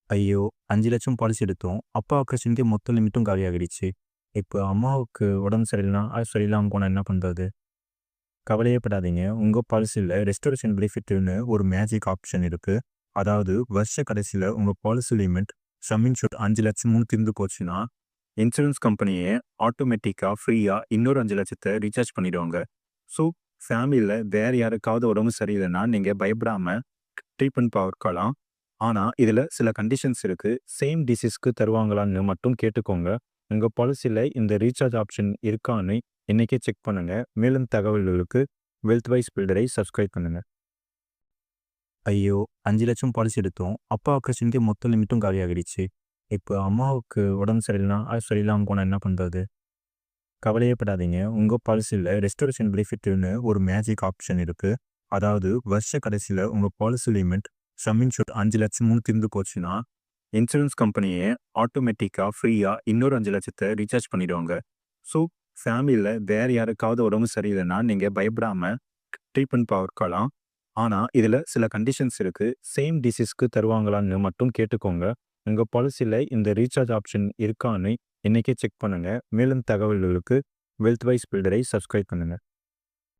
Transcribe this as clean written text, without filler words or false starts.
ஐயோ! 5,00,000 பாலிசி எடுத்தோம். அப்பா ஆப்ரேஷனுக்கே மொத்த லிமிட்டும் காலியாகிடுச்சு. இப்ப அம்மாவுக்கு உடம்பு சரியில்லனா சரியில்லாம போனா என்ன பண்றது? கவலையே படாதீங்க. உங்க பாலிசில ரெஸ்டோரேஷன் பெனிஃபிட்ன்னு ஒரு மேஜிக் ஆப்ஷன் இருக்கு. அதாவது வருஷ கடைசில உங்க பாலிசி லிமிட் சம் இன்ஷூர்ட் 5,00,000 தீர்ந்து போச்சுன்னா, இன்சூரன்ஸ் கம்பெனியே ஆட்டோமேட்டிக்கா ஃப்ரீயா இன்னொரு 5,00,000 ரீசார்ஜ் பண்ணிடுவாங்க. ஸோ, ஃபேமிலில வேற யாருக்காவது உடம்பு சரியில்லைன்னா நீங்க பயப்படாம ட்ரீட்மெண்ட் பார்க்கலாம். ஆனா, இதுல சில கண்டிஷன்ஸ் இருக்கு. சேம் டிசீஸ்க்கு தருவாங்களான்னு மட்டும் கேட்டுக்கோங்க. உங்க பாலிசில இந்த ரீசார்ஜ் ஆப்ஷன் இருக்கான்னு இன்னைக்கே செக் பண்ணுங்க. மேலும் தகவல்களுக்கு வெல்த் வைஸ் பில்டரை சப்ஸ்கிரைப் பண்ணுங்க. ஐயோ! 5,00,000 பாலிசி எடுத்தோம். அப்பா ஆப்ரேஷனுக்கே மொத்த லிமிட்டும் காலியாகிடுச்சு. இப்ப அம்மாவுக்கு உடம்பு சரியில்லனா சரியில்லாம போனா என்ன பண்றது? கவலையே படாதீங்க. உங்க பாலிசில ரெஸ்டோரேஷன் பெனிஃபிட்ன்னு ஒரு மேஜிக் ஆப்ஷன் இருக்கு. அதாவது வருஷ கடைசில உங்க பாலிசி லிமிட் சம் இன்ஷூர்ட் 5,00,000 தீர்ந்து போச்சுன்னா, இன்சூரன்ஸ் கம்பெனியே ஆட்டோமேட்டிக்கா ஃப்ரீயா இன்னொரு 5,00,000 ரீசார்ஜ் பண்ணிடுவாங்க. ஸோ, ஃபேமிலில வேற யாருக்காவது உடம்பு சரியில்லைன்னா நீங்க பயப்படாம ட்ரீட்மெண்ட் பார்க்கலாம். ஆனா, இதுல சில கண்டிஷன்ஸ் இருக்கு. சேம் டிசீஸ்க்கு தருவாங்களான்னு மட்டும் கேட்டுக்கோங்க. உங்க பாலிசில இந்த ரீசார்ஜ் ஆப்ஷன் இருக்கான்னு இன்னைக்கே செக் பண்ணுங்க. மேலும் தகவல்களுக்கு வெல்த் வைஸ் பில்டரை சப்ஸ்கிரைப் பண்ணுங்க.